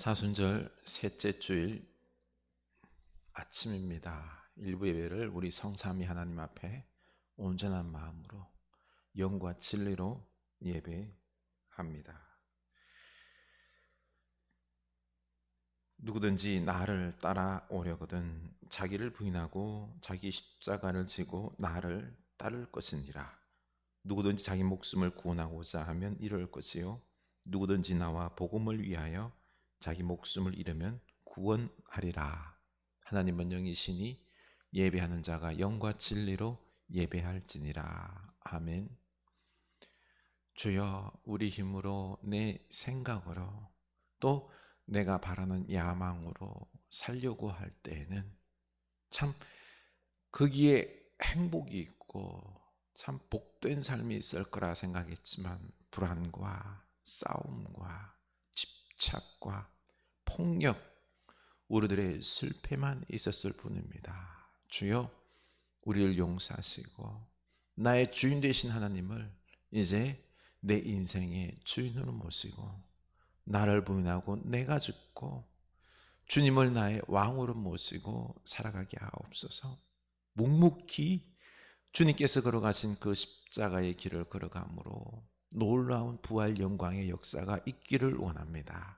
사순절 셋째 주일 아침입니다. 일부 예배를 우리 성삼위 하나님 앞에 온전한 마음으로 영과 진리로 예배합니다. 누구든지 나를 따라오려거든 자기를 부인하고 자기 십자가를 지고 나를 따를 것이니라. 누구든지 자기 목숨을 구원하고자 하면 이룰 것이요 누구든지 나와 복음을 위하여 자기 목숨을 잃으면 구원하리라. 하나님은 영이시니 예배하는 자가 영과 진리로 예배할지니라. 아멘. 주여, 우리 힘으로 내 생각으로 또 내가 바라는 야망으로 살려고 할 때에는 참 거기에 행복이 있고 참 복된 삶이 있을 거라 생각했지만 불안과 싸움과 집착과 폭력, 우리들의 실패만 있었을 뿐입니다. 주여, 우리를 용서하시고 나의 주인 되신 하나님을 이제 내 인생의 주인으로 모시고 나를 부인하고 내가 죽고 주님을 나의 왕으로 모시고 살아가게 하옵소서. 묵묵히 주님께서 걸어가신 그 십자가의 길을 걸어감으로 놀라운 부활 영광의 역사가 있기를 원합니다.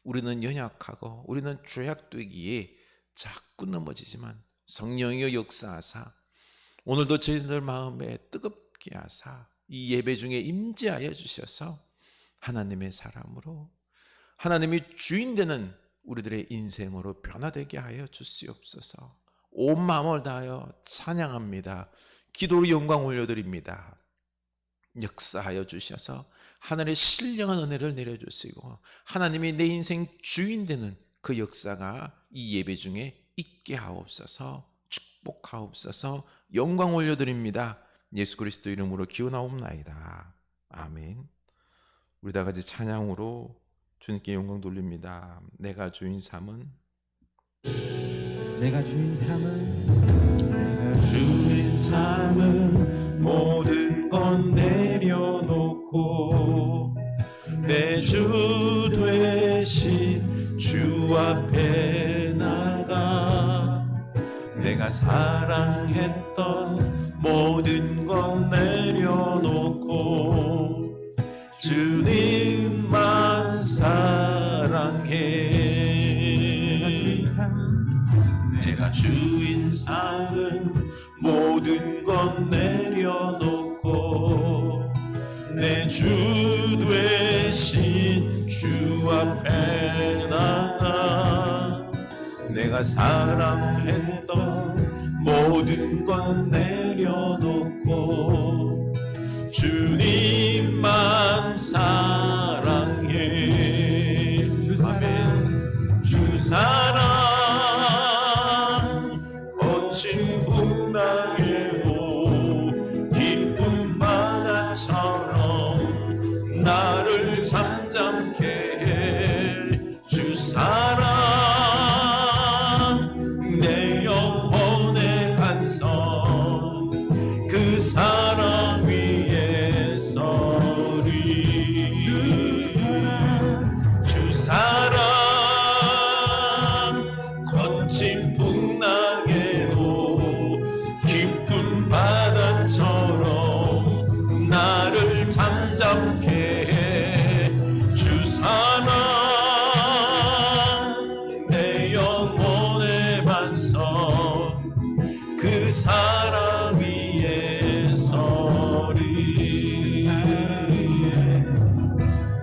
우리는 연약하고 우리는 죄악되기에 자꾸 넘어지지만 성령의 역사하사 오늘도 저희들 마음에 뜨겁게 하사 이 예배 중에 임재하여 주셔서 하나님의 사람으로 하나님이 주인 되는 우리들의 인생으로 변화되게 하여 주시옵소서. 온 마음을 다하여 찬양합니다. 기도로 영광 올려드립니다. 역사하여 주셔서 하늘의 신령한 은혜를 내려주시고 하나님이 내 인생 주인 되는 그 역사가 이 예배 중에 있게 하옵소서. 축복하옵소서. 영광 올려드립니다. 예수 그리스도 이름으로 기원하옵나이다. 아멘. 우리 다 같이 찬양으로 주님께 영광 돌립니다. 내가 주인 삼은 모든 건 내려놓고 내 주 되신 주 앞에 나가 내가 사랑했던 모든 건 내려놓고 주님만 사랑해. 내가 주인 삼은 모든 건 내려놓고 내 주 되신 주 앞에 나가 내가 사랑했던 모든 건 내려놓고 주님만 사랑해. 아멘. 주 사랑 거친 풍랑에도 기쁜 바다처럼 나를 잠잠케 해. 주 사랑 내 영혼의 반성 그 사랑 위에 서리. 주 사랑 거친 풍랑에도 깊은 바다처럼 나를 잠잠케 해. 주 사랑 내 영혼의 반성 그 사랑 위에 서리.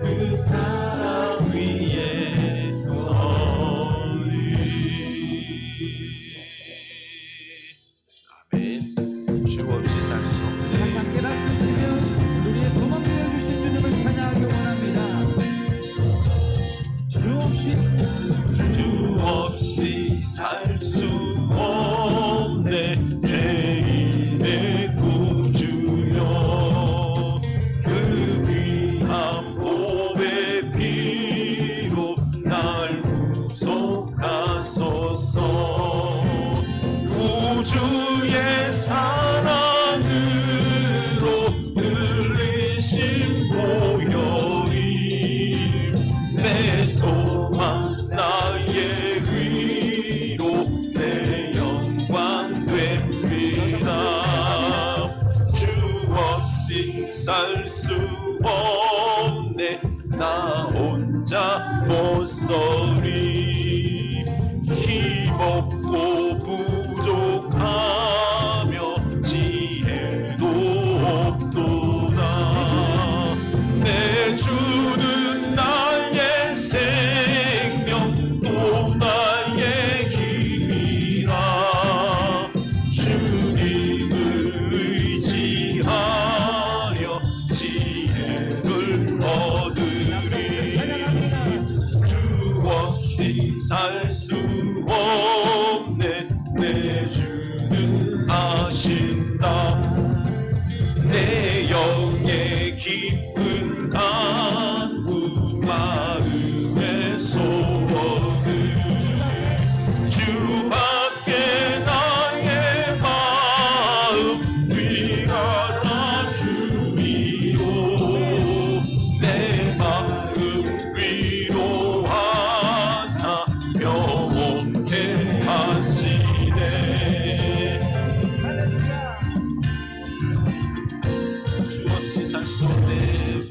그 사랑 위에 서리. 아멘. 주 없이 살 수 없네. 함께 박수 치며 우리의 도망 되어주신 주님을 찬양하기 원합니다. 주 없이 살 수 없네. 죄인의 구주여 그 귀한 보배 피로 날 구속하소서. 구주의 사랑으로 늘리신 보혈이 내 소망 없네. 나 혼자 못서리. 힘없고 부족하며 지혜도 없도다. 내 주는 나의 생명 또 나의 힘이라. 주님을 의지하여 지혜를 얻으리. 주 없이 살 수 없네. 내 주는 아신다. 내 영의 깊은 간구 마음의 소원을 주밖에 나의 마음 위하라 주리요. 내 마음 위로하사 평온케 하시네. 주 없이 살 수 없네.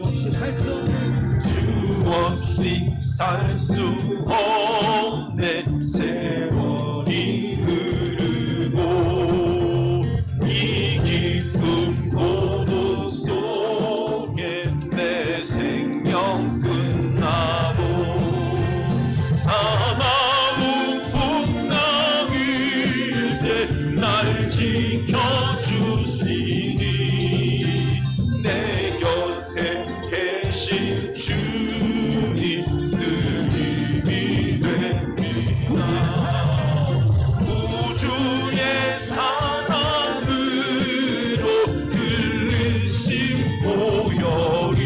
주 없이 살 수 없네. 세월이 흐르고 이 깊은 고독 속에 내 생명 끝나도 사나운 풍랑일 때 날 지켜주시니 내 곁에 계신 주님 늘 힘이 됩니다. 우주의 사랑으로 흘리신 보혈이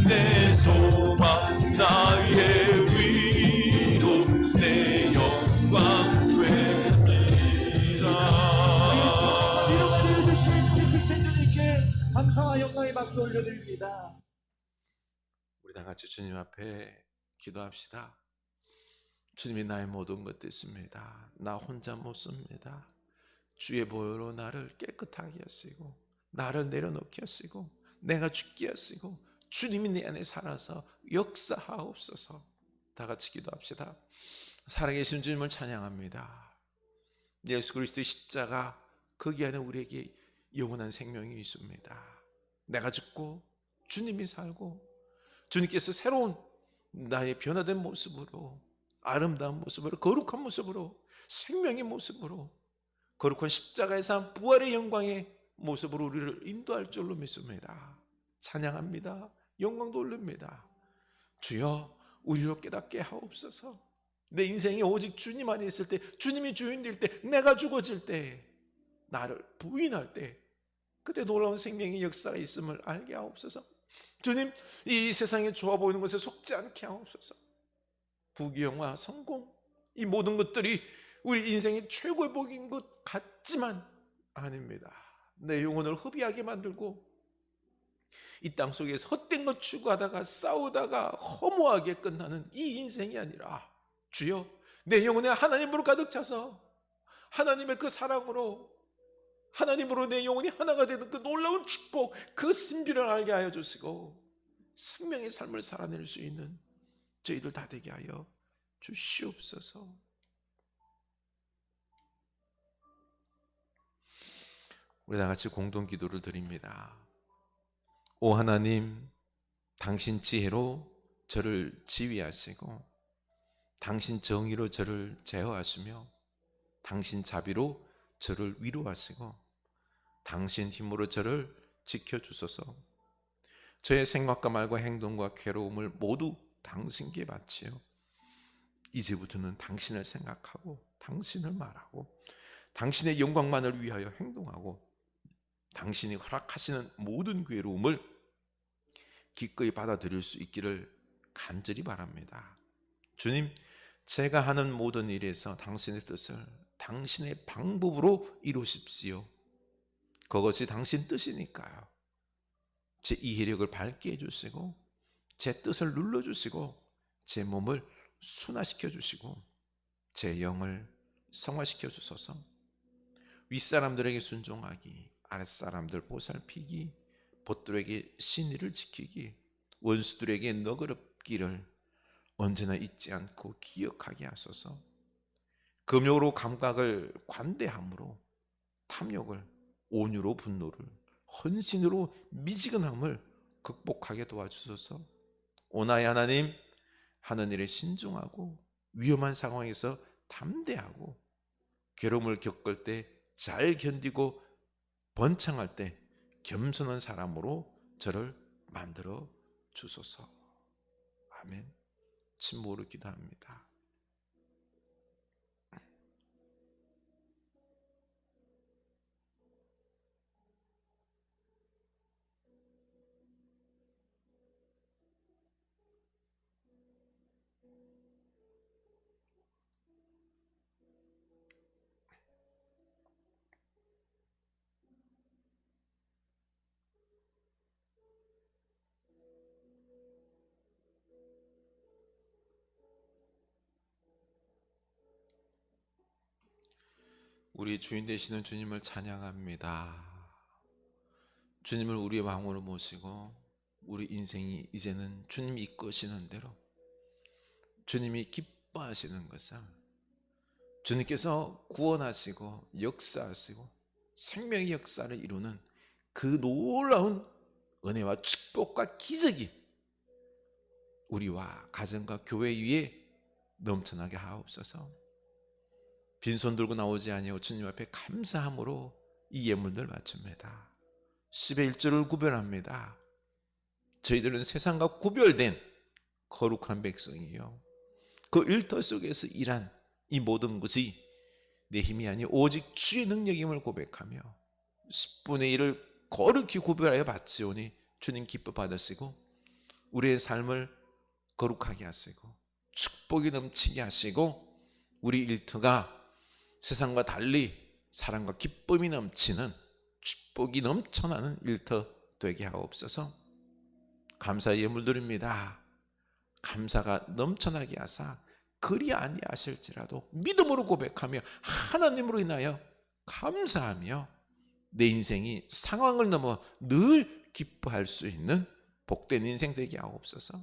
내 소망 나의 위로 내 영광 감사와 영광의 박수 올려드립니다. 우리 다 같이 주님 앞에 기도합시다. 주님이 나의 모든 것 됐습니다. 나 혼자 못 씁니다. 주의 보혈로 나를 깨끗하게 하시고 나를 내려놓게 하시고 내가 죽게 하시고 주님이 내 안에 살아서 역사하옵소서. 다 같이 기도합시다. 살아계신 주님을 찬양합니다. 예수 그리스도의 십자가 거기 안에 우리에게 영원한 생명이 있습니다. 내가 죽고 주님이 살고 주님께서 새로운 나의 변화된 모습으로 아름다운 모습으로 거룩한 모습으로 생명의 모습으로 거룩한 십자가의 삶 부활의 영광의 모습으로 우리를 인도할 줄로 믿습니다. 찬양합니다. 영광 돌립니다. 주여 우리로 깨닫게 하옵소서. 내 인생이 오직 주님 안에 있을 때 주님이 주인 될 때 내가 죽어질 때 나를 부인할 때 그때 놀라운 생명의 역사가 있음을 알게 하옵소서. 주님 이 세상에 좋아 보이는 것에 속지 않게 하옵소서. 부귀영화 성공 이 모든 것들이 우리 인생의 최고의 복인 것 같지만 아닙니다. 내 영혼을 허비하게 만들고 이 땅 속에서 헛된 것 추구하다가 싸우다가 허무하게 끝나는 이 인생이 아니라 주여 내 영혼에 하나님으로 가득 차서 하나님의 그 사랑으로 하나님으로 내 영혼이 하나가 되는 그 놀라운 축복 그 신비를 알게 하여 주시고 생명의 삶을 살아낼 수 있는 저희들 다 되게 하여 주시옵소서. 우리 다 같이 공동 기도를 드립니다. 오 하나님, 당신 지혜로 저를 지휘하시고 당신 정의로 저를 제어하시며 당신 자비로 저를 위로하시고 당신 힘으로 저를 지켜주소서. 저의 생각과 말과 행동과 괴로움을 모두 당신께 바치요 이제부터는 당신을 생각하고 당신을 말하고 당신의 영광만을 위하여 행동하고 당신이 허락하시는 모든 괴로움을 기꺼이 받아들일 수 있기를 간절히 바랍니다. 주님, 제가 하는 모든 일에서 당신의 뜻을 당신의 방법으로 이루십시오. 그것이 당신 뜻이니까요. 제 이해력을 밝게 해주시고 제 뜻을 눌러주시고 제 몸을 순화시켜 주시고 제 영을 성화시켜 주소서. 윗사람들에게 순종하기, 아랫사람들 보살피기, 벗들에게 신의를 지키기, 원수들에게 너그럽기를 언제나 잊지 않고 기억하게 하소서. 금욕으로 감각을 관대함으로, 탐욕을, 온유로 분노를, 헌신으로 미지근함을 극복하게 도와주소서. 오나의 하나님, 하는 일에 신중하고 위험한 상황에서 담대하고 괴로움을 겪을 때 잘 견디고 번창할 때 겸손한 사람으로 저를 만들어 주소서. 아멘. 침묵으로 기도합니다. 우리 주인 되시는 주님을 찬양합니다. 주님을 우리의 왕으로 모시고 우리 인생이 이제는 주님이 이끄시는 대로, 주님이 기뻐하시는 것을, 주님께서 구원하시고 역사하시고 생명의 역사를 이루는 그 놀라운 은혜와 축복과 기적이 우리와 가정과 교회 위에 넘쳐나게 하옵소서. 빈손 들고 나오지 아니하고 주님 앞에 감사함으로 이 예물들 바칩니다. 10의 1조를 구별합니다. 저희들은 세상과 구별된 거룩한 백성이요, 그 일터 속에서 일한 이 모든 것이 내 힘이 아니 오직 주의 능력임을 고백하며 10분의 1을 거룩히 구별하여 바치오니 주님 기뻐 받으시고 우리의 삶을 거룩하게 하시고 축복이 넘치게 하시고 우리 일터가 세상과 달리 사랑과 기쁨이 넘치는, 축복이 넘쳐나는 일터 되게 하옵소서. 감사 예물 드립니다. 감사가 넘쳐나게 하사 그리 아니하실지라도 믿음으로 고백하며 하나님으로 인하여 감사하며 내 인생이 상황을 넘어 늘 기뻐할 수 있는 복된 인생 되게 하옵소서.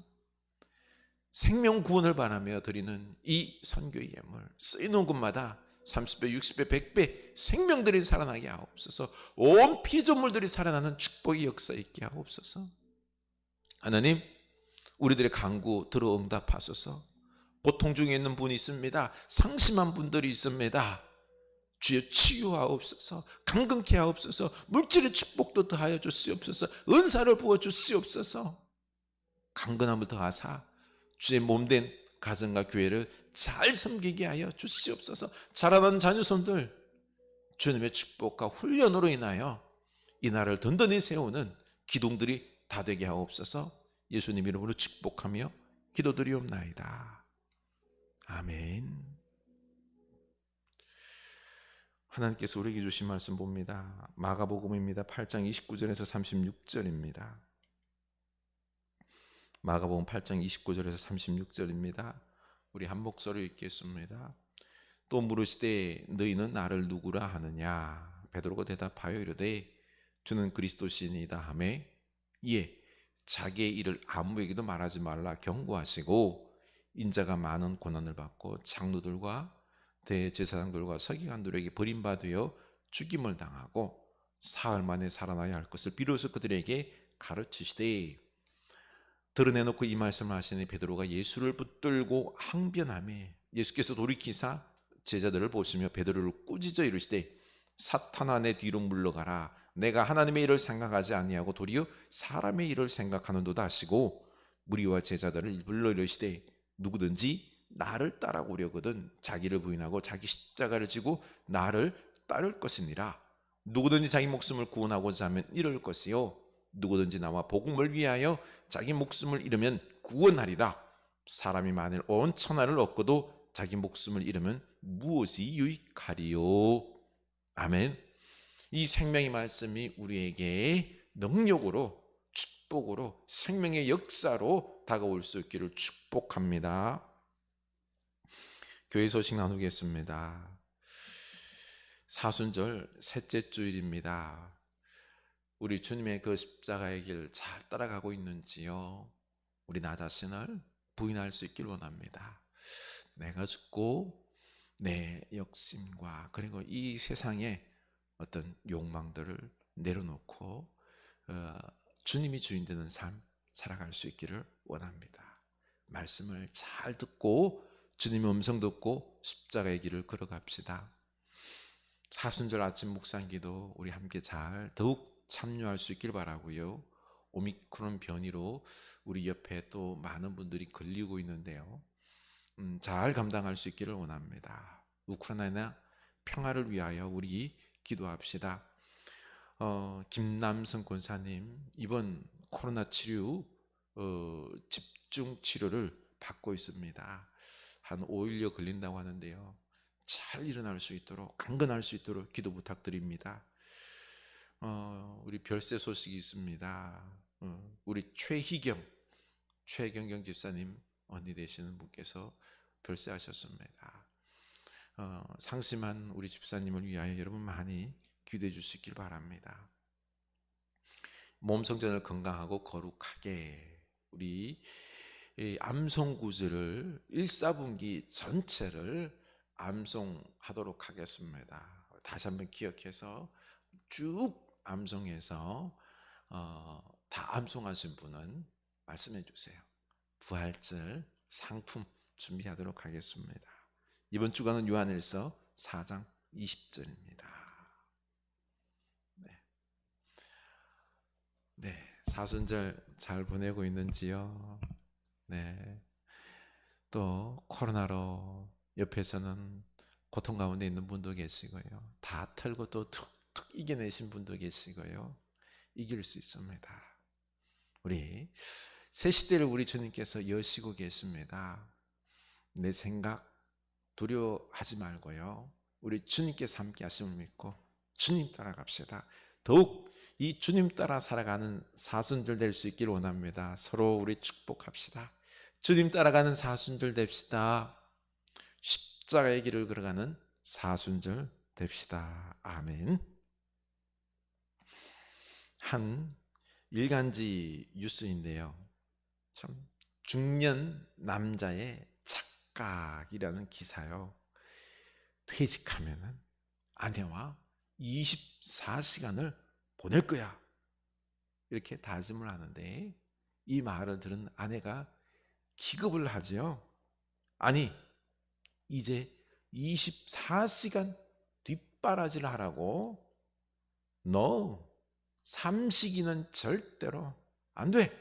생명 구원을 바라며 드리는 이 선교의 예물 쓰이는 곳마다 30배, 60배, 100배 생명들이 살아나게 하옵소서. 온 피조물들이 살아나는 축복의 역사 있게 하옵소서. 하나님, 우리들의 간구 들어 응답하소서. 고통 중에 있는 분이 있습니다. 상심한 분들이 있습니다. 주여 치유하옵소서. 강건케 하옵소서. 물질의 축복도 더하여 주시옵소서. 은사를 부어 주시옵소서. 강건함을 더하사 주의 몸된 가정과 교회를 잘 섬기게 하여 주시옵소서. 자라난 자녀손들 주님의 축복과 훈련으로 인하여 이 나라를 든든히 세우는 기둥들이 다 되게 하옵소서. 예수님 이름으로 축복하며 기도드리옵나이다. 아멘. 하나님께서 우리에게 주신 말씀 봅니다. 마가복음입니다. 8장 29절에서 36절입니다. 마가복음 8장 29절에서 36절입니다. 우리 한 목소리 읽겠습니다. 또 물으시되 너희는 나를 누구라 하느냐? 베드로가 대답하여 이르되 주는 그리스도시니이다 하매 이에 자기의 일을 아무에게도 말하지 말라 경고하시고 인자가 많은 고난을 받고 장로들과 대제사장들과 서기관들에게 버림받아 죽임을 당하고 사흘 만에 살아나야 할 것을 비로소 그들에게 가르치시되, 드러내놓고 이 말씀을 하시니 베드로가 예수를 붙들고 항변하매 예수께서 돌이키사 제자들을 보시며 베드로를 꾸짖어 이르시되 사탄아 내 뒤로 물러가라. 내가 하나님의 일을 생각하지 아니하고 도리어 사람의 일을 생각하는도다 하시고 무리와 제자들을 불러 이르시되 누구든지 나를 따라오려거든 자기를 부인하고 자기 십자가를 지고 나를 따를 것이니라. 누구든지 자기 목숨을 구원하고자 하면 잃을 것이요 누구든지 나와 복음을 위하여 자기 목숨을 잃으면 구원하리라. 사람이 만일 온 천하를 얻고도 자기 목숨을 잃으면 무엇이 유익하리요. 아멘. 이 생명의 말씀이 우리에게 능력으로, 축복으로, 생명의 역사로 다가올 수 있기를 축복합니다. 교회 소식 나누겠습니다. 사순절 셋째 주일입니다. 우리 주님의 그 십자가의 길 잘 따라가고 있는지요? 우리 나 자신을 부인할 수 있길 원합니다. 내가 죽고 내 욕심과 그리고 이 세상의 어떤 욕망들을 내려놓고 주님이 주인 되는 삶 살아갈 수 있기를 원합니다. 말씀을 잘 듣고 주님의 음성 듣고 십자가의 길을 걸어갑시다. 사순절 아침 묵상기도 우리 함께 잘 더욱 참여할 수 있길 바라고요. 오미크론 변이로 우리 옆에 또 많은 분들이 걸리고 있는데요. 잘 감당할 수 있기를 원합니다. 우크라이나 평화를 위하여 우리 기도합시다. 김남성 권사님 이번 코로나 치료 집중 치료를 받고 있습니다. 한 5일여 걸린다고 하는데요. 잘 일어날 수 있도록 강건할 수 있도록 기도 부탁드립니다. 우리 별세 소식이 있습니다. 우리 최경경 집사님 언니 되시는 분께서 별세하셨습니다. 상심한 우리 집사님을 위하여 여러분 많이 기도해 주시길 바랍니다. 몸 성전을 건강하고 거룩하게 우리 암송 구절을 1사분기 전체를 암송하도록 하겠습니다. 다시 한번 기억해서 쭉 암송해서 다 암송하신 분은 말씀해 주세요. 부활절 상품 준비하도록 하겠습니다. 이번 주간은 요한일서 4장 20절입니다. 네, 사순절 잘 보내고 있는지요? 네. 또 코로나로 옆에서는 고통 가운데 있는 분도 계시고요. 다 털고 또 툭툭 이겨내신 분도 계시고요. 이길 수 있습니다. 우리 새 시대를 우리 주님께서 여시고 계십니다. 내 생각 두려워하지 말고요. 우리 주님께서 함께 하심을 믿고 주님 따라갑시다. 더욱 이 주님 따라 살아가는 사순절 될 수 있기를 원합니다. 서로 우리 축복합시다. 주님 따라가는 사순절 됩시다. 십자가의 길을 걸어가는 사순절 됩시다. 아멘. 한 일간지 뉴스인데요. 참 중년 남자의 착각이라는 기사요. 퇴직하면은 아내와 24시간을 보낼 거야. 이렇게 다짐을 하는데 이 말을 들은 아내가 기겁을 하죠. 아니, 이제 24시간 뒷바라지를 하라고? No, 삼식이는 절대로 안 돼.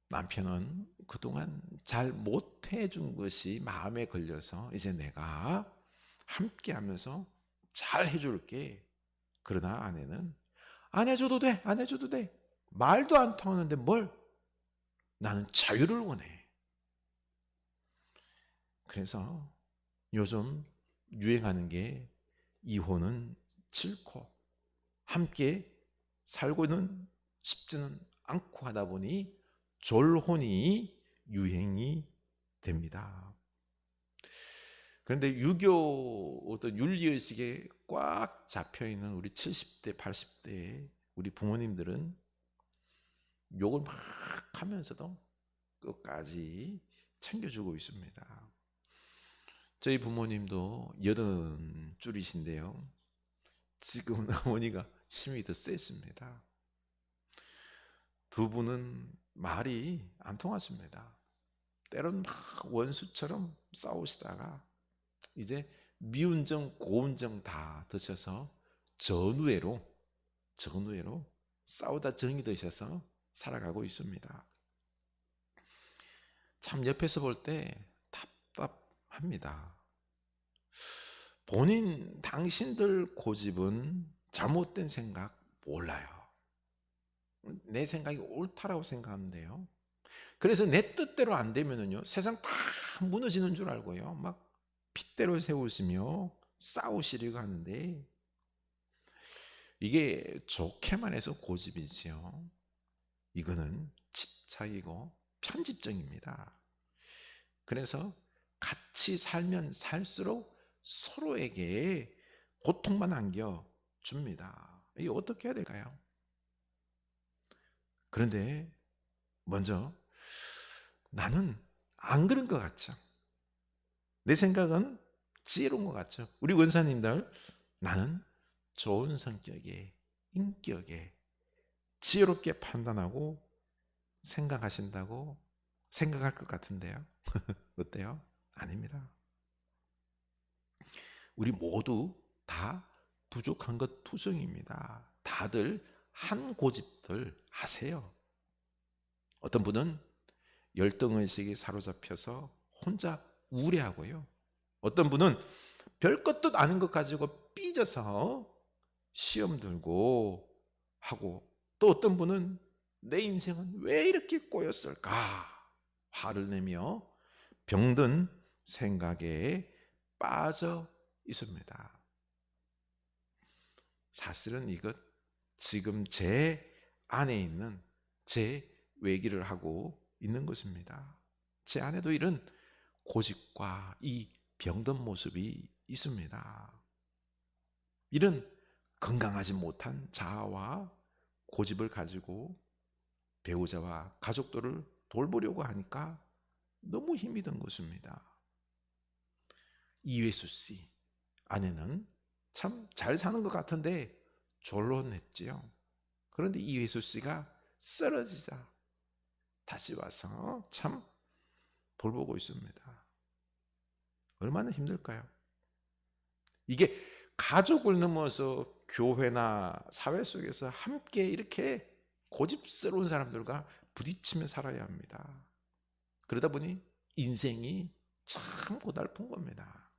남편은 그동안 잘 못해준 것이 마음에 걸려서 이제 내가 함께 하면서 잘 해줄게. 그러나 아내는 안 해줘도 돼, 안 해줘도 돼. 말도 안 통하는데 뭘? 나는 자유를 원해. 그래서 요즘 유행하는 게 이혼은 싫고 함께 살고는 싶지는 않고 하다 보니 졸혼이 유행이 됩니다. 그런데 유교 어떤 윤리의식에 꽉 잡혀있는 우리 70대, 80대 우리 부모님들은 욕을 막 하면서도 끝까지 챙겨주고 있습니다. 저희 부모님도 80줄이신데요. 지금은 어머니가 힘이 더 셌습니다. 두 분은 말이 안 통하십니다. 때론 막 원수처럼 싸우시다가 이제 미운정, 고운정 다 드셔서 전우애로 싸우다 정이 드셔서 살아가고 있습니다. 참 옆에서 볼 때 답답합니다. 당신들 고집은 잘못된 생각 몰라요. 내 생각이 옳다라고 생각하는데요. 그래서 내 뜻대로 안 되면은요, 세상 다 무너지는 줄 알고요, 막 핏대로 세우시며 싸우시려고 하는데, 이게 좋게만 해서 고집이지요. 이거는 집착이고 편집증입니다. 그래서 같이 살면 살수록 서로에게 고통만 안겨줍니다. 이게 어떻게 해야 될까요? 그런데 먼저 나는 안 그런 것 같죠. 내 생각은 지혜로운 것 같죠. 우리 원사님들, 나는 좋은 성격에, 인격에 지혜롭게 판단하고 생각하신다고 생각할 것 같은데요. 어때요? 아닙니다. 우리 모두 다 부족한 것 투성입니다. 다들 한 고집들 하세요. 어떤 분은 열등의식에 사로잡혀서 혼자 우울해하고요. 어떤 분은 별것도 아닌 것 가지고 삐져서 시험 들고 하고, 또 어떤 분은 내 인생은 왜 이렇게 꼬였을까 화를 내며 병든 생각에 빠져 있습니다. 사실은 이것 지금 제 안에 있는 제 외기를 하고 있는 것입니다. 제 안에도 이런 고집과 이 병든 모습이 있습니다. 이런 건강하지 못한 자아와 고집을 가지고 배우자와 가족들을 돌보려고 하니까 너무 힘이 든 것입니다. 이회수 씨 아내는 참 잘 사는 것 같은데 졸론했지요. 그런데 이회수 씨가 쓰러지자 다시 와서 참 돌보고 있습니다. 얼마나 힘들까요? 이게 가족을 넘어서 교회나 사회 속에서 함께 이렇게 고집스러운 사람들과 부딪히며 살아야 합니다. 그러다 보니 인생이 참 고달픈 겁니다.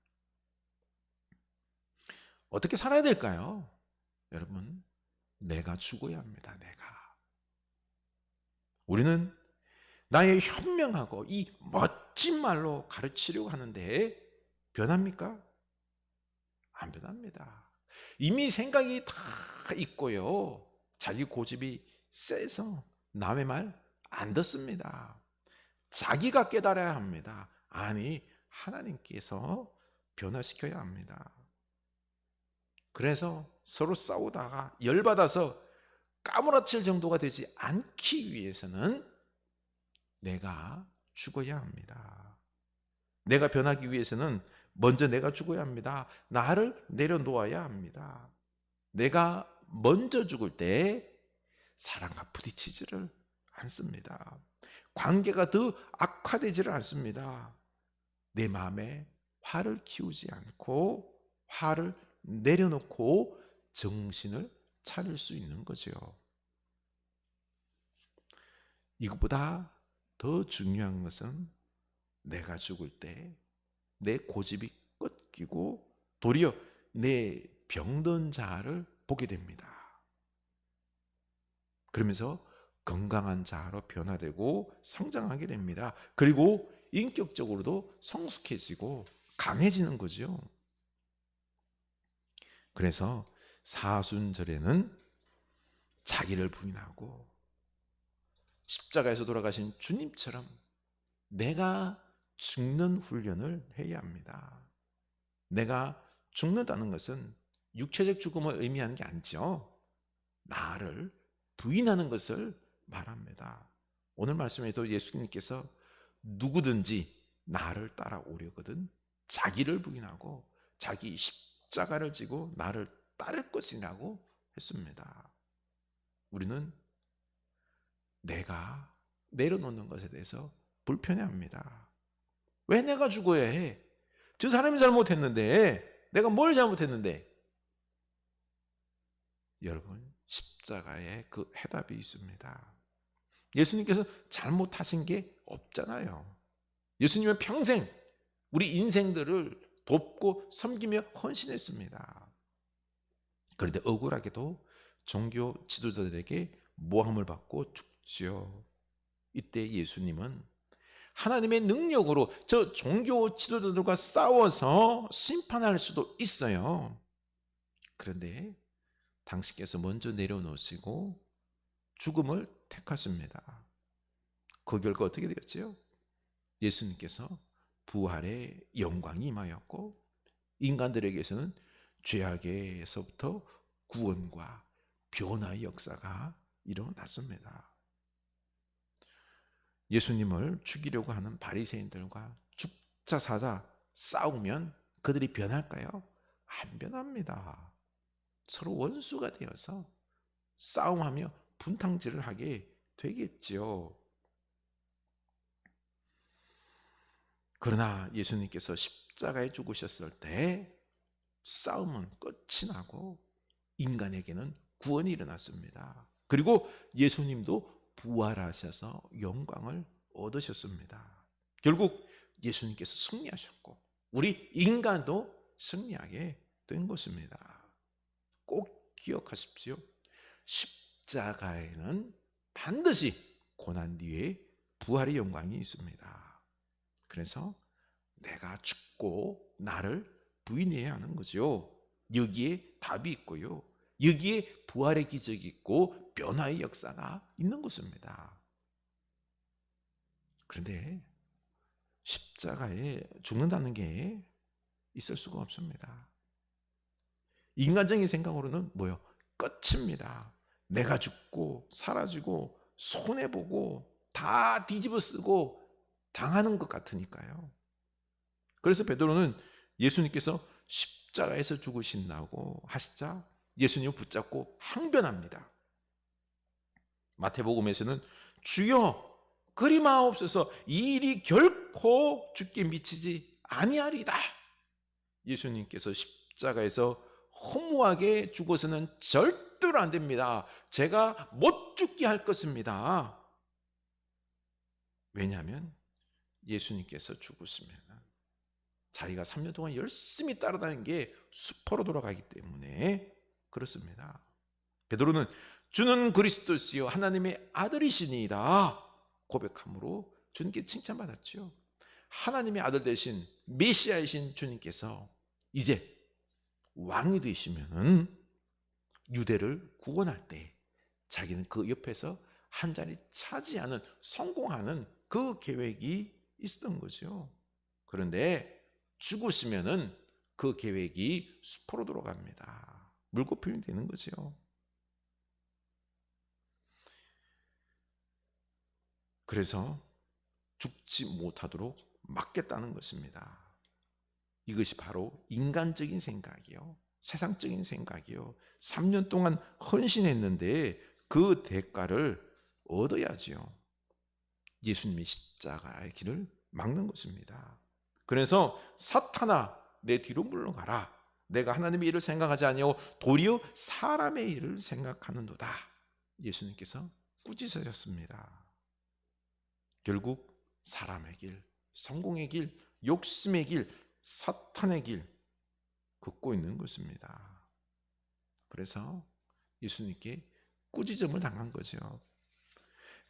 어떻게 살아야 될까요? 여러분, 내가 죽어야 합니다. 내가. 우리는 나의 현명하고 이 멋진 말로 가르치려고 하는데 변합니까? 안 변합니다. 이미 생각이 다 있고요. 자기 고집이 세서 남의 말 안 듣습니다. 자기가 깨달아야 합니다. 아니, 하나님께서 변화시켜야 합니다. 그래서 서로 싸우다가 열받아서 까무라칠 정도가 되지 않기 위해서는 내가 죽어야 합니다. 내가 변하기 위해서는 먼저 내가 죽어야 합니다. 나를 내려놓아야 합니다. 내가 먼저 죽을 때 사랑과 부딪히지를 않습니다. 관계가 더 악화되지를 않습니다. 내 마음에 화를 키우지 않고 화를 내려놓고 정신을 차릴 수 있는 거죠. 이것보다 더 중요한 것은 내가 죽을 때 내 고집이 꺾이고 도리어 내 병든 자아를 보게 됩니다. 그러면서 건강한 자아로 변화되고 성장하게 됩니다. 그리고 인격적으로도 성숙해지고 강해지는 거죠. 그래서 사순절에는 자기를 부인하고 십자가에서 돌아가신 주님처럼 내가 죽는 훈련을 해야 합니다. 내가 죽는다는 것은 육체적 죽음을 의미하는 게 아니죠. 나를 부인하는 것을 말합니다. 오늘 말씀에도 예수님께서 누구든지 나를 따라오려거든 자기를 부인하고 자기 십자가를 지고 나를 따를 것이라고 했습니다. 우리는 내가 내려놓는 것에 대해서 불편해합니다. 왜 내가 죽어야 해? 저 사람이 잘못했는데 내가 뭘 잘못했는데? 여러분, 십자가에 그 해답이 있습니다. 예수님께서 잘못하신 게 없잖아요. 예수님은 평생 우리 인생들을 돕고 섬기며 헌신했습니다. 그런데 억울하게도 종교 지도자들에게 모함을 받고 죽지요. 이때 예수님은 하나님의 능력으로 저 종교 지도자들과 싸워서 심판할 수도 있어요. 그런데 당신께서 먼저 내려놓으시고 죽음을 택하십니다. 그 결과 어떻게 되었죠? 예수님께서 부활의 영광이 임하였고 인간들에게서는 죄악에서부터 구원과 변화의 역사가 일어났습니다. 예수님을 죽이려고 하는 바리새인들과 죽자 사자 싸우면 그들이 변할까요? 안 변합니다. 서로 원수가 되어서 싸움하며 분탕질을 하게 되겠지요. 그러나 예수님께서 십자가에 죽으셨을 때 싸움은 끝이 나고 인간에게는 구원이 일어났습니다. 그리고 예수님도 부활하셔서 영광을 얻으셨습니다. 결국 예수님께서 승리하셨고 우리 인간도 승리하게 된 것입니다. 꼭 기억하십시오. 십자가에는 반드시 고난 뒤에 부활의 영광이 있습니다. 그래서 내가 죽고 나를 부인해야 하는 거죠. 여기에 답이 있고요. 여기에 부활의 기적이 있고 변화의 역사가 있는 것입니다. 그런데 십자가에 죽는다는 게 있을 수가 없습니다. 인간적인 생각으로는 뭐요? 끝입니다. 내가 죽고 사라지고 손해보고 다 뒤집어 쓰고 당하는 것 같으니까요. 그래서 베드로는 예수님께서 십자가에서 죽으신다고 하시자 예수님을 붙잡고 항변합니다. 마태복음에서는 주여 그리 마옵소서 이 일이 결코 죽게 미치지 아니하리다. 예수님께서 십자가에서 허무하게 죽어서는 절대로 안 됩니다. 제가 못 죽게 할 것입니다. 왜냐하면 예수님께서 죽으시면 자기가 3년 동안 열심히 따라다닌 게 수포로 돌아가기 때문에 그렇습니다. 베드로는 주는 그리스도시요 하나님의 아들이시니이다 고백함으로 주님께 칭찬받았죠. 하나님의 아들 되신 메시아이신 주님께서 이제 왕이 되시면은 유대를 구원할 때 자기는 그 옆에서 한 자리 차지하는 성공하는 그 계획이 있었던 거죠. 그런데 죽으시면은 그 계획이 수포로 돌아갑니다. 물거품이 되는 거죠. 그래서 죽지 못하도록 막겠다는 것입니다. 이것이 바로 인간적인 생각이요. 세상적인 생각이요. 3년 동안 헌신했는데 그 대가를 얻어야지요. 예수님이 십자가의 길을 막는 것입니다. 그래서 사탄아 내 뒤로 물러가라. 내가 하나님의 일을 생각하지 아니하고 도리어 사람의 일을 생각하는도다. 예수님께서 꾸짖으셨습니다. 결국 사람의 길, 성공의 길, 욕심의 길, 사탄의 길 걷고 있는 것입니다. 그래서 예수님께 꾸짖음을 당한 거죠.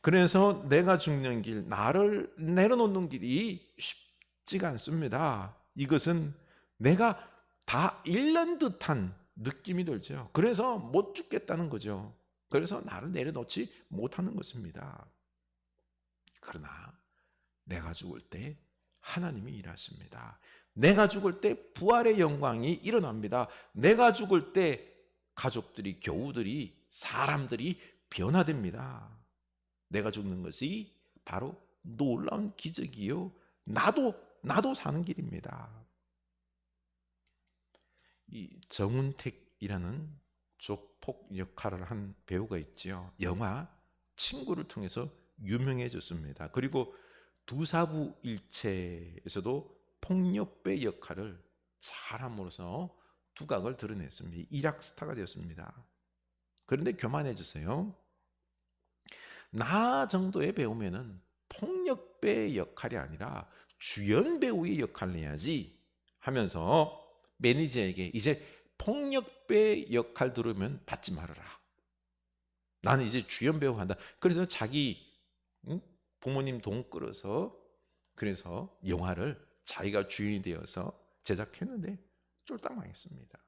그래서 내가 죽는 길, 나를 내려놓는 길이 쉽지가 않습니다. 이것은 내가 다 잃는 듯한 느낌이 들죠. 그래서 못 죽겠다는 거죠. 그래서 나를 내려놓지 못하는 것입니다. 그러나 내가 죽을 때 하나님이 일하십니다. 내가 죽을 때 부활의 영광이 일어납니다. 내가 죽을 때 가족들이, 교우들이, 사람들이 변화됩니다. 내가 죽는 것이 바로 놀라운 기적이요. 나도 사는 길입니다. 이 정운택이라는 조폭 역할을 한 배우가 있죠. 영화 친구를 통해서 유명해졌습니다. 그리고 두사부 일체에서도 폭력배 역할을 잘함으로써 두각을 드러냈습니다. 일약 스타가 되었습니다. 그런데 교만해 주세요. 나 정도의 배우면은 폭력배 역할이 아니라 주연 배우의 역할을 해야지 하면서 매니저에게 이제 폭력배 역할 들으면 받지 말아라. 나는 이제 주연 배우 한다. 그래서 자기 부모님 돈 끌어서 그래서 영화를 자기가 주인이 되어서 제작했는데 쫄딱 망했습니다.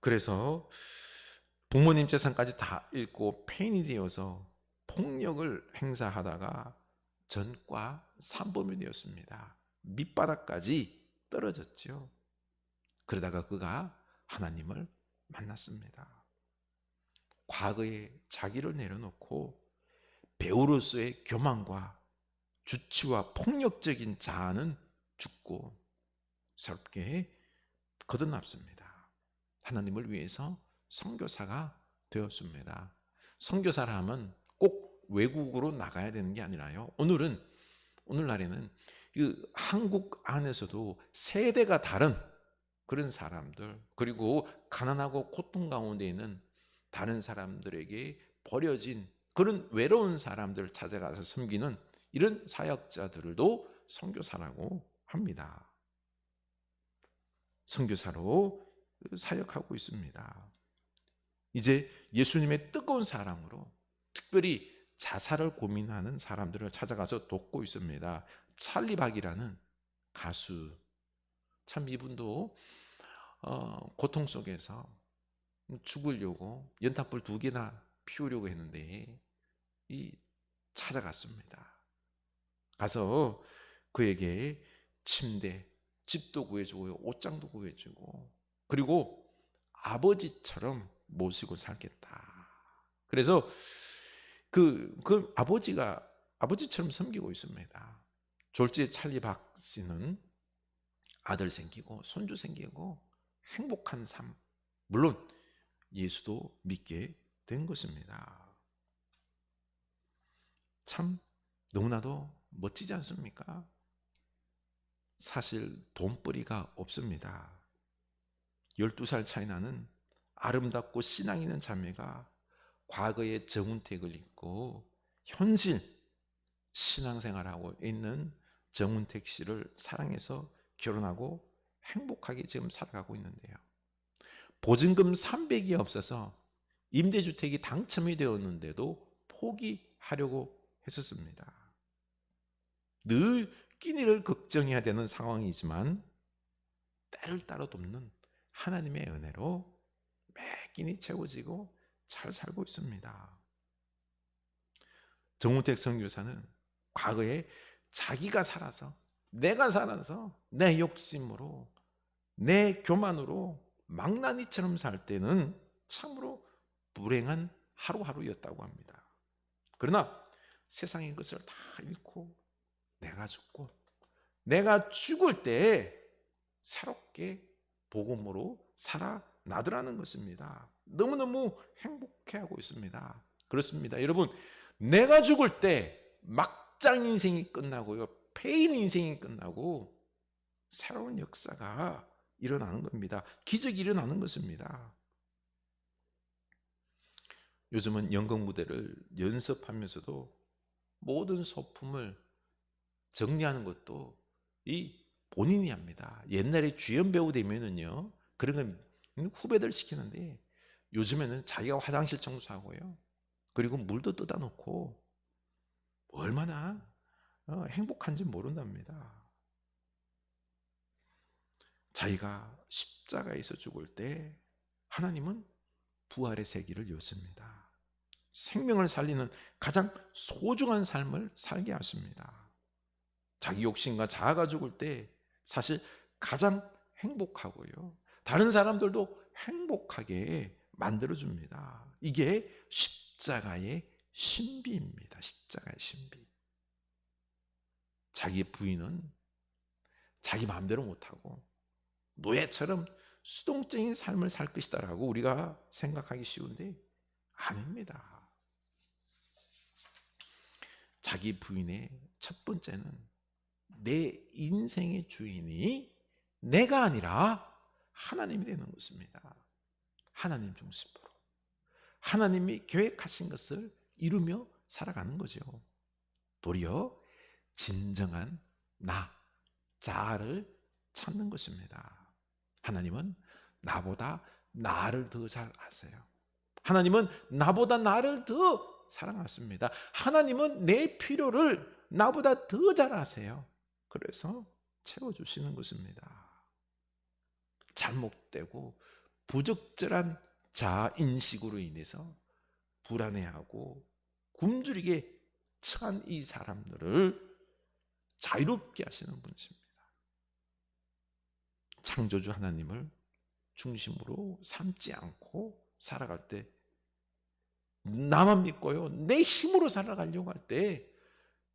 그래서 부모님 재산까지 다 잃고 폐인이 되어서 폭력을 행사하다가 전과 산범이 되었습니다. 밑바닥까지 떨어졌죠. 그러다가 그가 하나님을 만났습니다. 과거에 자기를 내려놓고 배우로서의 교만과 주치와 폭력적인 자아는 죽고 새롭게 거듭났습니다. 하나님을 위해서 선교사가 되었습니다. 선교사라 하면 꼭 외국으로 나가야 되는 게 아니라요. 오늘날에는 그 한국 안에서도 세대가 다른 그런 사람들, 그리고 가난하고 고통 가운데 있는 다른 사람들에게 버려진 그런 외로운 사람들을 찾아가서 섬기는 이런 사역자들도 선교사라고 합니다. 선교사로 사역하고 있습니다. 이제 예수님의 뜨거운 사랑으로 특별히 자살을 고민하는 사람들을 찾아가서 돕고 있습니다. 찰리 박이라는 가수, 참 이분도 고통 속에서 죽으려고 연탄불 2개나 피우려고 했는데 찾아갔습니다. 가서 그에게 침대, 집도 구해주고요, 옷장도 구해주고, 그리고 아버지처럼 모시고 살겠다. 그래서 그 아버지처럼 섬기고 있습니다. 졸지에 찰리 박 씨는 아들 생기고 손주 생기고 행복한 삶, 물론 예수도 믿게 된 것입니다. 참 너무나도 멋지지 않습니까? 사실 돈벌이가 없습니다. 12살 차이 나는 아름답고 신앙 있는 자매가 과거의 정운택을 입고 현실 신앙생활하고 있는 정운택 씨를 사랑해서 결혼하고 행복하게 지금 살아가고 있는데요. 보증금 300이 없어서 임대주택이 당첨이 되었는데도 포기하려고 했었습니다. 늘 끼니를 걱정해야 되는 상황이지만 때를 따라 돕는 하나님의 은혜로 매 끼니 채워지고 잘 살고 있습니다. 정우택 선교사는 과거에 자기가 살아서, 내가 살아서 내 욕심으로, 내 교만으로 망나니처럼 살 때는 참으로 불행한 하루하루였다고 합니다. 그러나 세상의 것을 다 잃고 내가 죽고 내가 죽을 때 새롭게 복음으로 살아나더라는 것입니다. 너무너무 행복해하고 있습니다. 그렇습니다. 여러분, 내가 죽을 때 막장 인생이 끝나고요, 폐인 인생이 끝나고 새로운 역사가 일어나는 겁니다. 기적이 일어나는 것입니다. 요즘은 연극 무대를 연습하면서도 모든 소품을 정리하는 것도 이 본인이 합니다. 옛날에 주연 배우 되면은요, 그런 건 후배들 시키는데 요즘에는 자기가 화장실 청소하고요, 그리고 물도 떠다 놓고 얼마나 행복한지 모른답니다. 자기가 십자가에서 죽을 때 하나님은 부활의 세기를 여십니다. 생명을 살리는 가장 소중한 삶을 살게 하십니다. 자기 욕심과 자아가 죽을 때 사실 가장 행복하고요, 다른 사람들도 행복하게 만들어줍니다. 이게 십자가의 신비입니다. 십자가의 신비. 자기 부인은 자기 마음대로 못하고 노예처럼 수동적인 삶을 살 것이다라고 우리가 생각하기 쉬운데 아닙니다. 자기 부인의 첫 번째는 내 인생의 주인이 내가 아니라 하나님이 되는 것입니다. 하나님 중심으로 하나님이 계획하신 것을 이루며 살아가는 거죠. 도리어 진정한 나, 자아를 찾는 것입니다. 하나님은 나보다 나를 더 잘 아세요. 하나님은 나보다 나를 더 사랑하십니다. 하나님은 내 필요를 나보다 더 잘 아세요. 그래서 채워주시는 것입니다. 잘못되고 부적절한 자아인식으로 인해서 불안해하고 굶주리게 처한 이 사람들을 자유롭게 하시는 분이십니다. 창조주 하나님을 중심으로 삼지 않고 살아갈 때, 나만 믿고요, 내 힘으로 살아가려고 할 때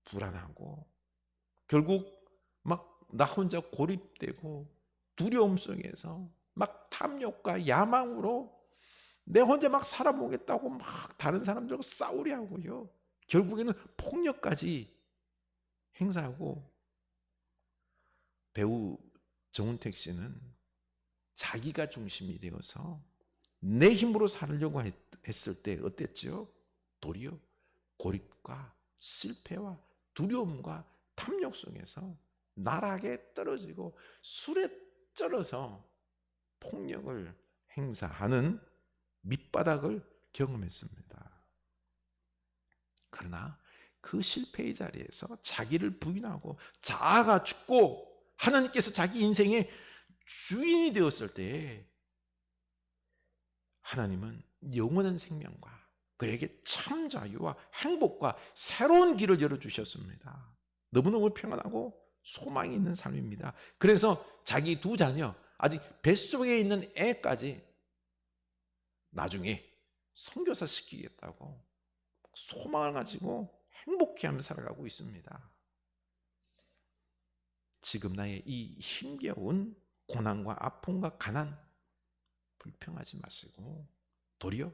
불안하고 결국 막 나 혼자 고립되고 두려움 속에서 막 탐욕과 야망으로 내 혼자 막 살아보겠다고 막 다른 사람들과 싸우려 하고요, 결국에는 폭력까지 행사하고. 배우 정운택 씨는 자기가 중심이 되어서 내 힘으로 살려고 했을 때 어땠죠? 도리어 고립과 실패와 두려움과 탐욕 속에서 나락에 떨어지고 술에 쩔어서 폭력을 행사하는 밑바닥을 경험했습니다. 그러나 그 실패의 자리에서 자기를 부인하고 자아가 죽고 하나님께서 자기 인생의 주인이 되었을 때 하나님은 영원한 생명과 그에게 참 자유와 행복과 새로운 길을 열어주셨습니다. 너무너무 평안하고 소망이 있는 삶입니다. 그래서 자기 두 자녀, 아직 뱃속에 있는 애까지 나중에 선교사 시키겠다고 소망을 가지고 행복해하며 살아가고 있습니다. 지금 나의 이 힘겨운 고난과 아픔과 가난 불평하지 마시고 도리어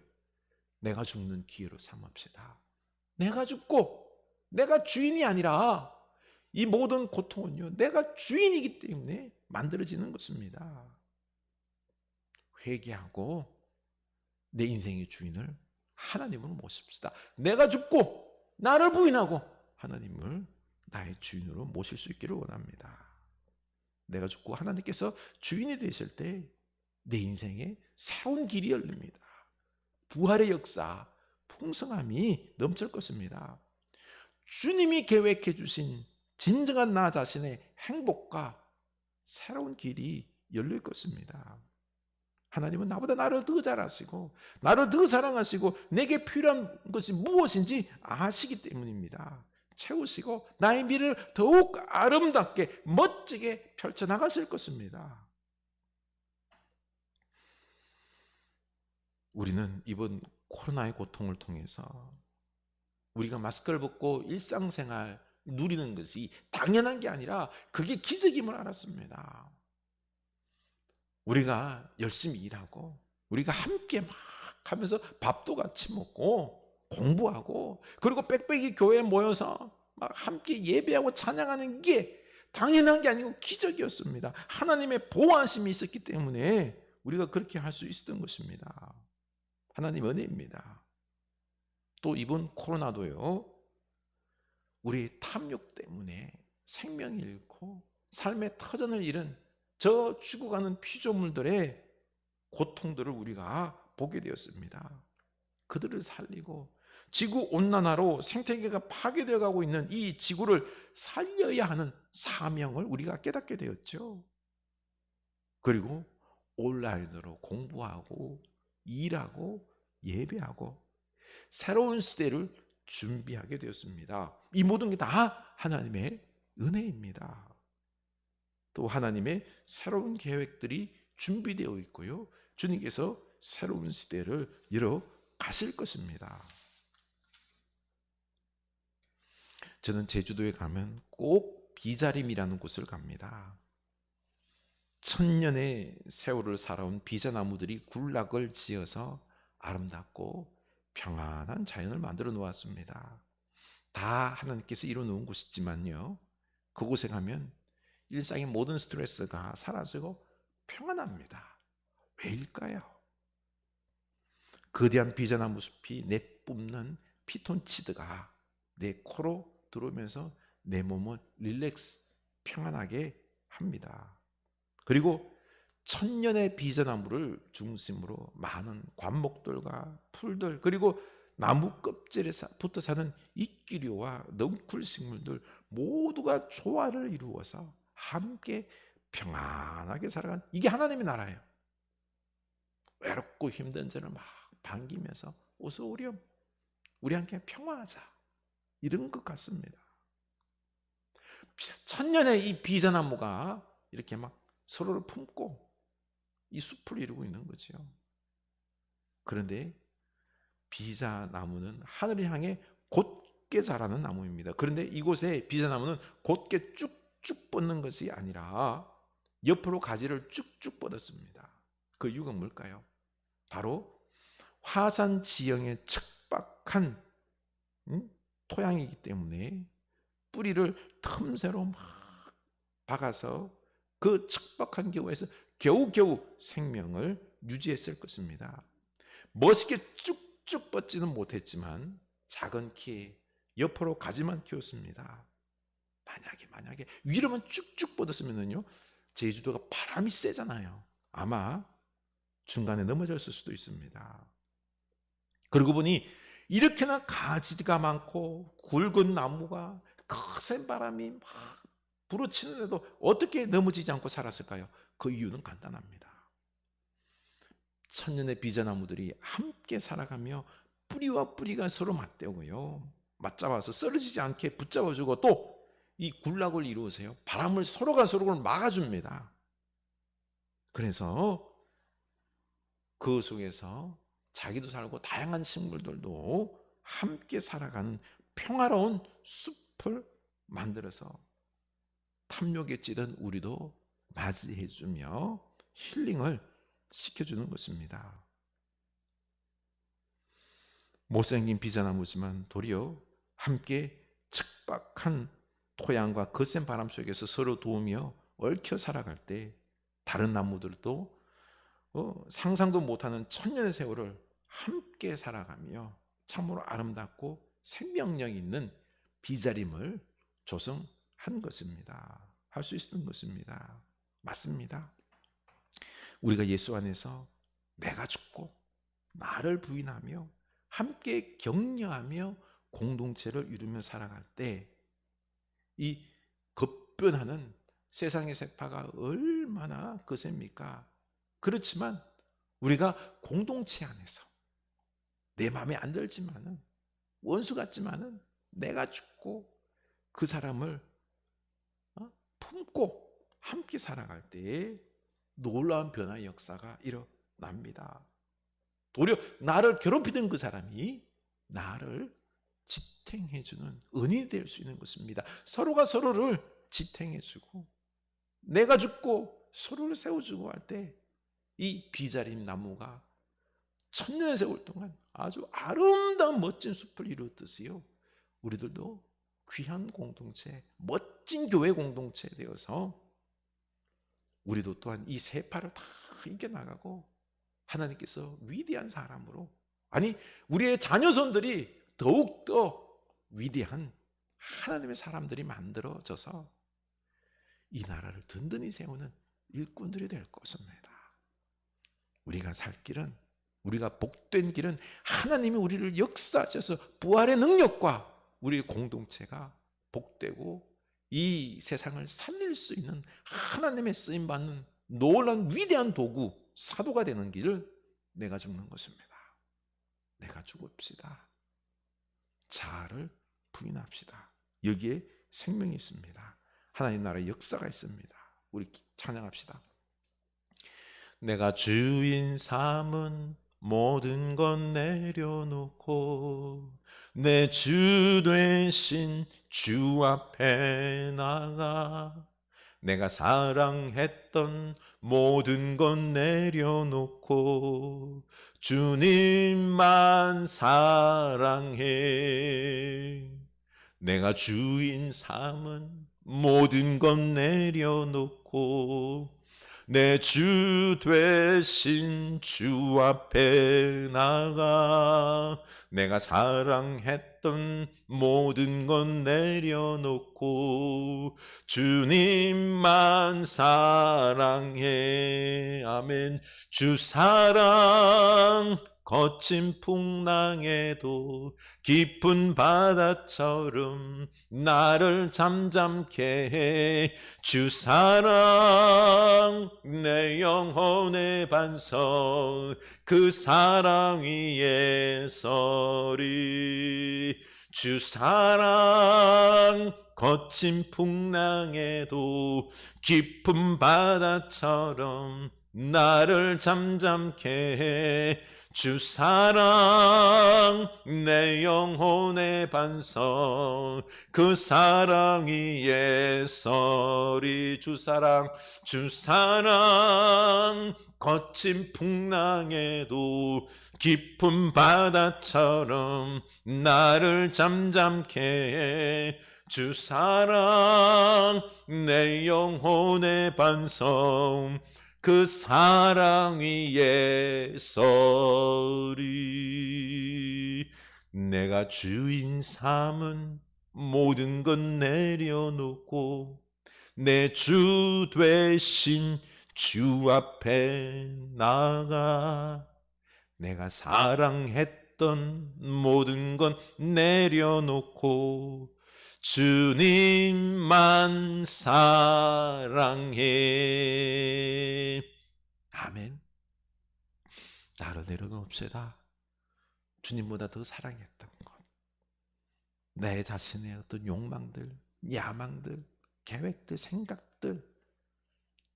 내가 죽는 기회로 삼읍시다. 내가 죽고 내가 주인이 아니라 이 모든 고통은요, 내가 주인이기 때문에 만들어지는 것입니다. 회개하고 내 인생의 주인을 하나님을 모십시다. 내가 죽고 나를 부인하고 하나님을 나의 주인으로 모실 수 있기를 원합니다. 내가 죽고 하나님께서 주인이 되실 때 내 인생에 새로운 길이 열립니다. 부활의 역사, 풍성함이 넘칠 것입니다. 주님이 계획해 주신 진정한 나 자신의 행복과 새로운 길이 열릴 것입니다. 하나님은 나보다 나를 더 잘 아시고 나를 더 사랑하시고 내게 필요한 것이 무엇인지 아시기 때문입니다. 채우시고 나의 미래를 더욱 아름답게 멋지게 펼쳐나가실 것입니다. 우리는 이번 코로나의 고통을 통해서 우리가 마스크를 벗고 일상생활 누리는 것이 당연한 게 아니라 그게 기적임을 알았습니다. 우리가 열심히 일하고 우리가 함께 막 하면서 밥도 같이 먹고 공부하고 그리고 빽빽이 교회에 모여서 막 함께 예배하고 찬양하는 게 당연한 게 아니고 기적이었습니다. 하나님의 보호하심이 있었기 때문에 우리가 그렇게 할 수 있었던 것입니다. 하나님 은혜입니다. 또 이번 코로나도요, 우리 탐욕 때문에 생명을 잃고 삶의 터전을 잃은 저 죽어가는 피조물들의 고통들을 우리가 보게 되었습니다. 그들을 살리고 지구온난화로 생태계가 파괴되어 가고 있는 이 지구를 살려야 하는 사명을 우리가 깨닫게 되었죠. 그리고 온라인으로 공부하고 일하고 예배하고 새로운 시대를 준비하게 되었습니다. 이 모든 게 다 하나님의 은혜입니다. 또 하나님의 새로운 계획들이 준비되어 있고요, 주님께서 새로운 시대를 열어 가실 것입니다. 저는 제주도에 가면 꼭 비자림이라는 곳을 갑니다. 천년의 세월을 살아온 비자나무들이 군락을 지어서 아름답고 평안한 자연을 만들어 놓았습니다. 다 하나님께서 이루어 놓은 곳이지만요, 그곳에 가면 일상의 모든 스트레스가 사라지고 평안합니다. 왜일까요? 거대한 비자나무 숲이 내뿜는 피톤치드가 내 코로 들어오면서 내 몸을 릴렉스, 평안하게 합니다. 그리고 천년의 비자나무를 중심으로 많은 관목들과 풀들, 그리고 나무 껍질에 붙어 사는 이끼류와 넝쿨 식물들 모두가 조화를 이루어서 함께 평안하게 살아가는, 이게 하나님의 나라예요. 외롭고 힘든 자를 막 반기면서 어서 오렴, 우리 함께 평화하자, 이런 것 같습니다. 천년의 이 비자나무가 이렇게 막 서로를 품고 이 숲을 이루고 있는 거죠. 그런데 비자나무는 하늘을 향해 곧게 자라는 나무입니다. 그런데 이곳에 비자나무는 곧게 쭉쭉 뻗는 것이 아니라 옆으로 가지를 쭉쭉 뻗었습니다. 그 이유가 뭘까요? 바로 화산 지형에 척박한 토양이기 때문에 뿌리를 틈새로 막 박아서 그 척박한 경우에서 겨우겨우 생명을 유지했을 것입니다. 멋있게 쭉쭉 뻗지는 못했지만 작은 키에 옆으로 가지만 키웠습니다. 만약에 위로만 쭉쭉 뻗었으면요, 제주도가 바람이 세잖아요. 아마 중간에 넘어졌을 수도 있습니다. 그러고 보니 이렇게나 가지가 많고 굵은 나무가 거센 바람이 막 불어치는데도 어떻게 넘어지지 않고 살았을까요? 그 이유는 간단합니다. 천년의 비자나무들이 함께 살아가며 뿌리와 뿌리가 서로 맞대고요, 맞잡아서 쓰러지지 않게 붙잡아주고 또 이 군락을 이루어서요, 바람을 서로가 서로를 막아줍니다. 그래서 그 속에서 자기도 살고 다양한 식물들도 함께 살아가는 평화로운 숲을 만들어서 탐욕에 찌든 우리도 맞이해주며 힐링을 시켜주는 것입니다. 못생긴 비자나무지만 도리어 함께 척박한 토양과 거센 바람 속에서 서로 도우며 얽혀 살아갈 때 다른 나무들도 상상도 못하는 천년의 세월을 함께 살아가며 참으로 아름답고 생명력 있는 비자림을 조성한 것입니다. 할 수 있었던 것입니다. 맞습니다. 우리가 예수 안에서 내가 죽고 나를 부인하며 함께 격려하며 공동체를 이루며 살아갈 때 이 급변하는 세상의 세파가 얼마나 거셉니까? 그렇지만 우리가 공동체 안에서 내 마음에 안 들지만은 원수 같지만은 내가 죽고 그 사람을 품고 함께 살아갈 때에 놀라운 변화의 역사가 일어납니다. 도리어 나를 괴롭히던 그 사람이 나를 지탱해주는 은인이 될 수 있는 것입니다. 서로가 서로를 지탱해주고 내가 죽고 서로를 세워주고 할 때 이 비자림 나무가 천년의 세월 동안 아주 아름다운 멋진 숲을 이루었듯이요, 우리들도 귀한 공동체, 멋진 교회 공동체 되어서 우리도 또한 이 세파를 다 이겨나가고 하나님께서 위대한 사람으로, 아니 우리의 자녀손들이 더욱더 위대한 하나님의 사람들이 만들어져서 이 나라를 든든히 세우는 일꾼들이 될 것입니다. 우리가 살 길은, 우리가 복된 길은 하나님이 우리를 역사하셔서 부활의 능력과 우리의 공동체가 복되고 이 세상을 살릴 수 있는 하나님의 쓰임받는 놀라운 위대한 도구, 사도가 되는 길을 내가 죽는 것입니다. 내가 죽읍시다. 자아를 부인합시다. 여기에 생명이 있습니다. 하나님 나라의 역사가 있습니다. 우리 찬양합시다. 내가 주인 삼은 모든 것 내려놓고 내 주 되신 주 앞에 나가 내가 사랑했던 모든 것 내려놓고 주님만 사랑해. 내가 주인 삼은 모든 것 내려놓고 내 주 되신 주 앞에 나가 내가 사랑했던 모든 것 내려놓고 주님만 사랑해. 아멘. 주 사랑 거친 풍랑에도 깊은 바다처럼 나를 잠잠케 해. 주 사랑 내 영혼의 반석 그 사랑 위에 서리. 주 사랑 거친 풍랑에도 깊은 바다처럼 나를 잠잠케 해. 주 사랑 내 영혼의 반석, 그 사랑 위에 서리. 주 사랑 거친 풍랑에도 깊은 바다처럼 나를 잠잠케 해. 주 사랑 내 영혼의 반석, 그 사랑 위에 서리. 내가 주인 삼은 모든 것 내려놓고 내 주 되신 주 앞에 나가. 내가 사랑했던 모든 것 내려놓고 주님만 사랑해. 아멘. 나를 내려놓읍시다. 주님보다 더 사랑했던 것, 내 자신의 어떤 욕망들, 야망들, 계획들, 생각들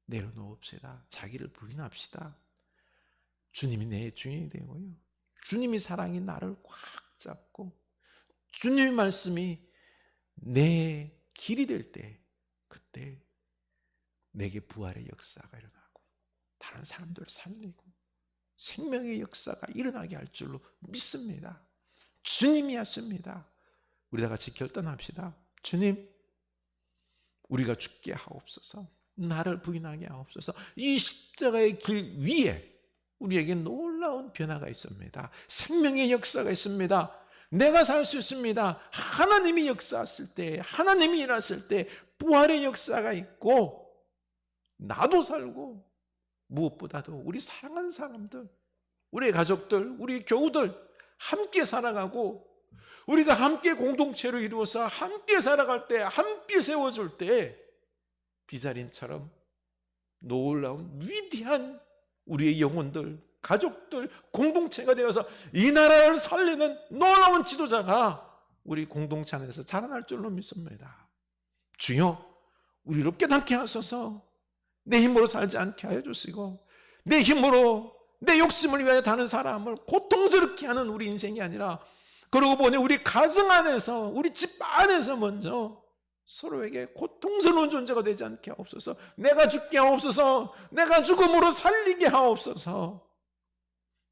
내려놓읍시다. 자기를 부인합시다. 주님이 내 주인이 되고요, 주님이 사랑이 나를 꽉 잡고 주님의 말씀이 내 길이 될 때, 그때 내게 부활의 역사가 일어나고 다른 사람들을 살리고 생명의 역사가 일어나게 할 줄로 믿습니다. 주님이 하십니다. 우리 다 같이 결단합시다. 주님, 우리가 죽게 하옵소서. 나를 부인하게 하옵소서. 이 십자가의 길 위에 우리에게 놀라운 변화가 있습니다. 생명의 역사가 있습니다. 내가 살 수 있습니다. 하나님이 역사하실 때, 하나님이 일하실 때 부활의 역사가 있고, 나도 살고, 무엇보다도 우리 사랑하는 사람들, 우리의 가족들, 우리 교우들 함께 살아가고, 우리가 함께 공동체로 이루어서 함께 살아갈 때, 함께 세워줄 때 비자림처럼 놀라운 위대한 우리의 영혼들, 가족들, 공동체가 되어서 이 나라를 살리는 놀라운 지도자가 우리 공동체 안에서 자라날 줄로 믿습니다. 주여, 우리를 깨닫게 하소서. 내 힘으로 살지 않게 하여 주시고, 내 힘으로 내 욕심을 위하여 다른 사람을 고통스럽게 하는 우리 인생이 아니라, 그러고 보니 우리 가정 안에서, 우리 집 안에서 먼저 서로에게 고통스러운 존재가 되지 않게 하옵소서. 내가 죽게 하옵소서. 내가 죽음으로 살리게 하옵소서.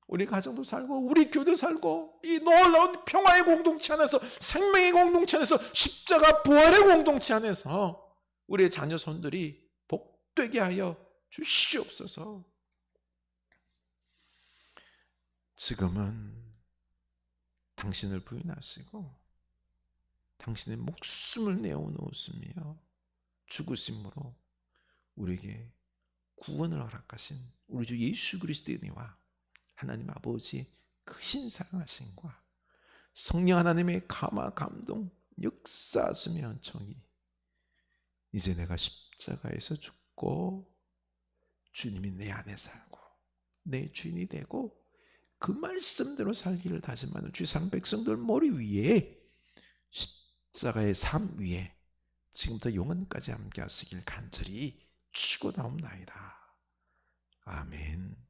우리 가정도 살고 우리 교도 살고 이 놀라운 평화의 공동체 안에서, 생명의 공동체 안에서, 십자가 부활의 공동체 안에서 우리의 자녀 손들이 복되게 하여 주시옵소서. 지금은 당신을 부인하시고 당신의 목숨을 내어놓으시며 죽으심으로 우리에게 구원을 허락하신 우리 주 예수 그리스도의 은혜와 하나님 아버지 크신 사랑하심과 성령 하나님의 감화 감동 역사하시며 은총이 이제 내가 십자가에서 죽고 주님이 내 안에 살고 내 주인이 되고 그 말씀대로 살기를 다짐하는 주의 사랑 백성들 머리 위에 십자가의 삶 위에 지금부터 영원까지 함께 하시길 간절히 추고나옵나이다. 아멘.